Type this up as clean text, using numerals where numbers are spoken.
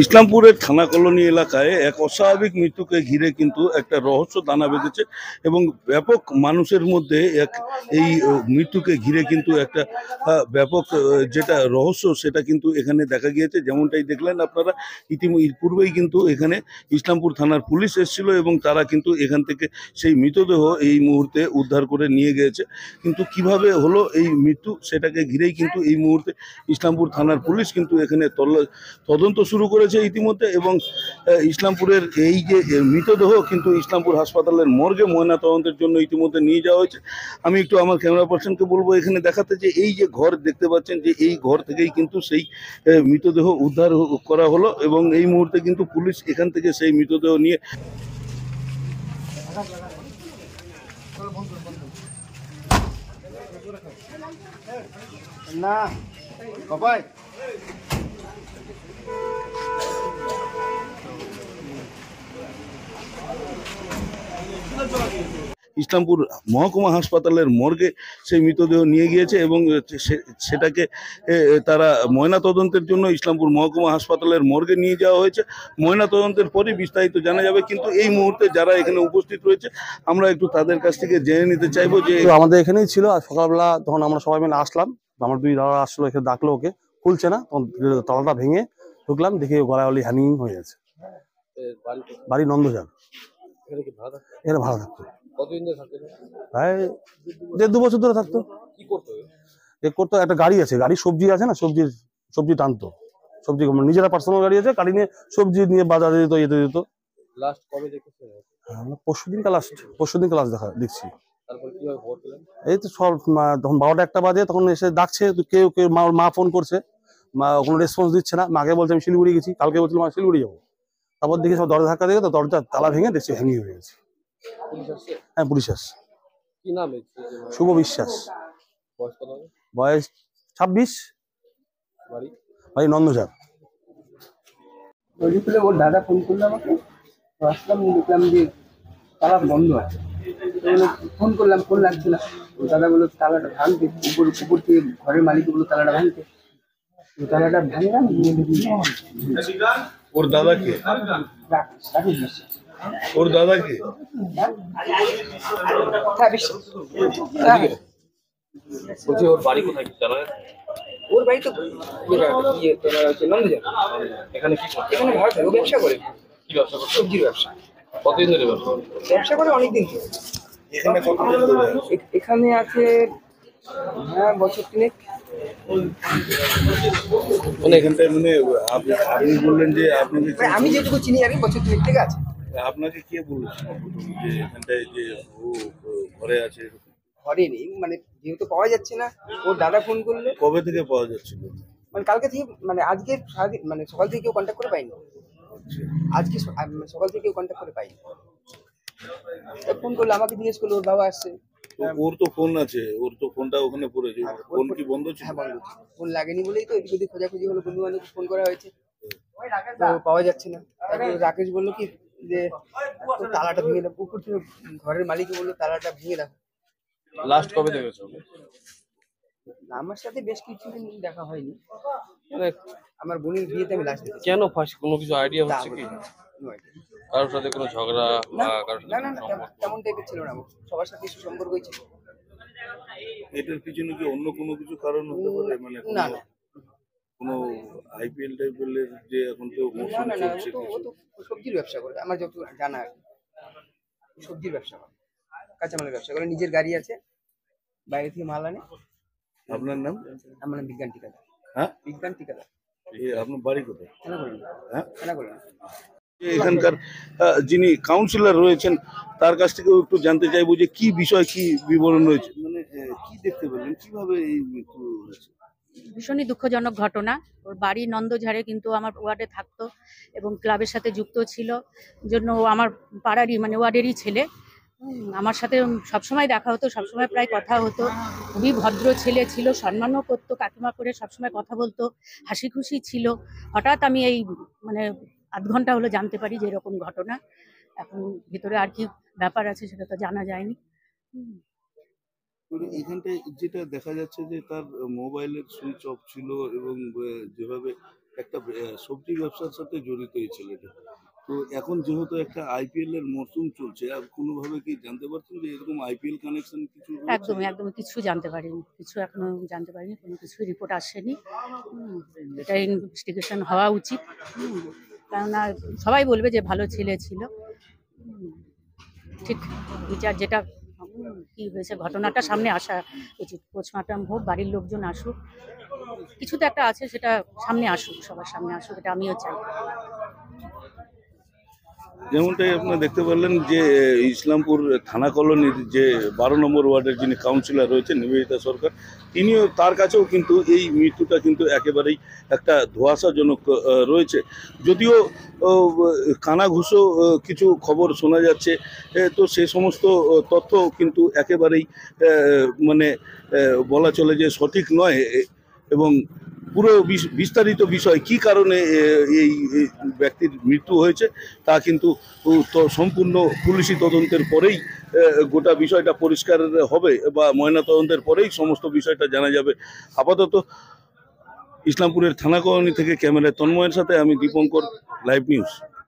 ইসলামপুরের থানা কলোনি এলাকায় এক অস্বাভাবিক মৃত্যুকে ঘিরে কিন্তু একটা রহস্য দানা বেঁধেছে এবং ব্যাপক মানুষের মধ্যে এই মৃত্যুকে ঘিরে কিন্তু একটা ব্যাপক যেটা রহস্য সেটা কিন্তু এখানে দেখা গিয়েছে। যেমনটাই দেখলেন আপনারা, পূর্বেই কিন্তু এখানে ইসলামপুর থানার পুলিশ এসেছিল এবং তারা কিন্তু এখান থেকে সেই মৃতদেহ এই মুহূর্তে উদ্ধার করে নিয়ে গিয়েছে। কিন্তু কিভাবে হলো এই মৃত্যু সেটাকে ঘিরেই কিন্তু এই মুহূর্তে ইসলামপুর থানার পুলিশ কিন্তু এখানে তদন্ত শুরু করেছে ইতিমধ্যে এবং ইসলামপুরের এই যে মৃতদেহ কিন্তু ইসলামপুর হাসপাতালের মর্গে ময়নাতদন্তের জন্য ইতিমধ্যে নিয়ে যাওয়া হয়েছে। আমি একটু আমার ক্যামেরা পার্সনকে বলবো এখানে দেখাতে যে এই যে ঘর দেখতে পাচ্ছেন, যে এই ঘর থেকেই কিন্তু সেই মৃতদেহ উদ্ধার করা হলো এবং এই মুহূর্তে কিন্তু পুলিশ এখান থেকে সেই মৃতদেহ নিয়ে না বাবাই ইসলামপুর মহকুমা হাসপাতালের মর্গে সেই মৃতদেহ নিয়ে গিয়েছে এবং সেটাকে তারা ময়নাতদন্তের জন্য ইসলামপুর মহকুমা হাসপাতালের মর্গে নিয়ে যাওয়া হয়েছে। ময়নাতদন্তের পরই বিস্তারিত জানা যাবে, কিন্তু এই মুহূর্তে যারা এখানে উপস্থিত রয়েছে আমরা একটু তাদের কাছ থেকে জেনে নিতে চাইবো যে আমাদের এখানেই ছিল। আর সকালবেলা তখন আমরা সবাই মিলে আসলাম, আমার দুই দাদা আসলো, এখানে ডাকলো, ওকে খুলছে না, তখন তলাটা ভেঙে ঢুকলাম, দেখি গলাগলি হ্যানিং হয়ে গেছে। বাড়ি নন্দঝাড়। এখানে ভাড়া থাকতো, প্রায় 1.5-2 বছর ধরে থাকতো। এ করতো, একটা গাড়ি আছে, গাড়ি সবজি আছে না, সবজি টানতো, সবজি নিজেরা পার্সোনাল গাড়ি আছে, গাড়ি নিয়ে সবজি নিয়ে বাজারে যেত, যেতে যেত। পরশুদিনকে লাস্ট দেখছি। এই তো সব তখন 12টা-1টা বাজে, তখন এসে ডাকছে, কেউ কেউ মা ফোন করছে, মা কোনো রেসপন্স দিচ্ছে না। মাকে বলছে আমি শিলিগুড়ি গেছি, কালকে বলছিল মা শিলিগুড়ি যাবো। তারপর দেখি সব দরজা ধাক্কা দিয়ে, তো দরজার তালা ভেঙে দেখছি হ্যাঙ্গি হয়ে গেছে। হ্যাঁ, পুলিশ আসছে। শুভ বিশ্বাস, বয়স 26, বাড়ি নন্দঝাড়। ওর দাদা ফোন করলো আমাকে, আসলাম, দেখলাম যে তালা বন্ধ আছে। ফোন করলাম, ফোন লাগছে না। দাদা বললো তালাটা ভাঙতে, উপর থেকে ঘরের মালিক বললো তালাটা ভাঙতে। তালাটা ভাঙলাম। ওর দাদাকে ওর দাদাকে বলছি ওর বাড়ি কোথায় জানা? ওর বাড়ি তো নন্দঝাড়। এখানে ভাড়া থাকে, ও ব্যবসা করে। কি ব্যবসা করে? সবজির ব্যবসা। কতদিন ধরে ব্যবসা করে? অনেকদিন ধরে। এখানে কতদিন ধরে এখানে আছে? হ্যাঁ, বছর 3। মানে এখানটায় মানে আপনি বললেন যে আপনাকে আমি যেটুকু চিনি আর কি, বছর 3 থেকে আছে। আপনাকে কে বলেছিল যে এখানটায় যে ও ঘরে আছে? ঘরে নেই, মানে যেহেতু পাওয়া যাচ্ছে না, ওর দাদা ফোন করলে। কবে থেকে পাওয়া যাচ্ছিল? মানে কালকে থেকে, মানে আজকে সারাদিন, মানে সকাল থেকে কেউ কন্ট্যাক্ট করে পাইনি। আজকে সকাল থেকে কেউ কন্ট্যাক্ট করে পাইনি। ফোন করলো, আমাকে জিজ্ঞেস করলো ওর বাবা আসছে। ওর তো ফোন আছে, ওর তো ফোনটা ওখানে পড়েছে, ফোন কি বন্ধ ছিল? হ্যাঁ, বন্ধ ছিল। ফোন লাগেনি বলেই তো এদিক ওদিক খোঁজাখুঁজি হলো, বন্ধু বান্ধব ফোন করা হয়েছে, তো পাওয়া যাচ্ছে না। তারপরে রাকেশ বললো কি যে তালাটা ভেঙে দাও, পুকুর থেকে ঘরের মালিক বললো তালাটা ভেঙে দাও। লাস্ট কবে দেখেছো? আমার সাথে বেশ কিছুদিন দেখা হয়নি, আমার বোনের বিয়েতে আমি লাস্ট দেখেছি। কেন ফাঁসি, কোনো কিছু আইডিয়া হচ্ছে কি? কারোর সাথে কোনো ঝগড়া বা কারোর না সাথে না না, তেমন টাইপের ছিল না, সবার সাথে সুসম্পর্কই ছিল। এটার পিছনে কি অন্য কোনো কিছু কারণ হতে পারে? মানে না না, কোনো আইপিএল টাইপিএলের যে এখন তো না মৌসুম না না, চলছে, ও তো সবজির ব্যবসা করে, আমার যত জানা আর কি। সবজির ব্যবসা করে, কাঁচামালের ব্যবসা করে, নিজের গাড়ি আছে, বাইরে থেকে মাল আনে। আপনার নাম? আমার নাম বিজ্ঞান ঠিকাদার। হ্যাঁ, বিজ্ঞান ঠিকাদার। আপনার বাড়ি কোথায়? কেন করলেন? হ্যাঁ, কেন করলেন? এখানকার যিনি কাউন্সিলর রয়েছেন তার কাছ থেকেও একটু জানতে চাইবো যে কি বিষয়, কি বিবরণ রয়েছে, মানে কি দেখতে পেলেন, কিভাবে এই মৃত্যু হয়েছে? ভীষণই দুঃখজনক ঘটনা। ওর বাড়ি নন্দঝাড়ে, কিন্তু আমার ওয়ার্ডে থাকতো এবং ক্লাবের সাথে যুক্ত ছিল, জন্য ও আমার পাড়ারই, মানে ওয়ার্ডেরই ছেলে। আমার সাথে সবসময় দেখা হতো, সবসময় প্রায় কথা হতো। খুবই ভদ্র ছেলে ছিল, সম্মানও করতো, কাকিমা করে সবসময় কথা বলতো, হাসি খুশি ছিল। হঠাৎ আমি এই মানে আধ ঘন্টা হলো জানতে পারি যে এরকম ঘটনা। এখন ভিতরে আর কি ব্যাপার আছে সেটা তো জানা যায়নি। এখানটায় যেটা দেখা যাচ্ছে যে তার মোবাইলের সুইচ অফ ছিল এবং যেভাবে একটা সবজি ব্যবসার সাথে জড়িত এই ছেলেটা। তো এখন যেহেতু একটা আইপিএল এর মরশুম চলছে, আর কোনোভাবে কি জানতে পারছেন যে এরকম আইপিএল কানেকশন কিছু রয়েছে? একদমই একদমই কিছু জানতে পারিনি, কিছু এখনো জানতে পারিনি, কোনো কিছু রিপোর্ট আসেনি। এটা ইনভেস্টিগেশন হওয়া উচিত। কেননা সবাই বলবে যে ভালো ছেলে ছিল। ঠিক বিচার যেটা কি হয়েছে ঘটনাটা সামনে আসা উচিত। পোস্টমর্টম হোক, বাড়ির লোকজন আসুক, কিছু তো একটা আছে, সেটা সামনে আসুক, সবার সামনে আসুক, এটা আমিও চাই। যেমনটাই আপনারা দেখতে পারলেন যে ইসলামপুর থানা কলোনির যে 12 নম্বর ওয়ার্ডের যিনি কাউন্সিলর রয়েছেন নিবেদিতা সরকার, তিনিও, তার কাছেও কিন্তু এই মৃত্যুটা কিন্তু একেবারেই একটা ধোঁয়াশাজনক রয়েছে। যদিও কানাঘুষো কিছু খবর শোনা যাচ্ছে, তো সে সমস্ত তথ্য কিন্তু একেবারেই মানে বলা চলে যে সঠিক নয়, এবং পুরো বিস্তারিত বিষয় কি কারণে এই ব্যক্তির মৃত্যু হয়েছে তা কিন্তু সম্পূর্ণ পুলিশি তদন্তের পরেই গোটা বিষয়টা পরিষ্কার হবে, বা ময়নাতদন্তের পরেই সমস্ত বিষয়টা জানা যাবে। আপাতত ইসলামপুরের থানা কলোনি থেকে ক্যামেরায় তন্ময়ের সাথে আমি দীপঙ্কর, লাইভ নিউজ।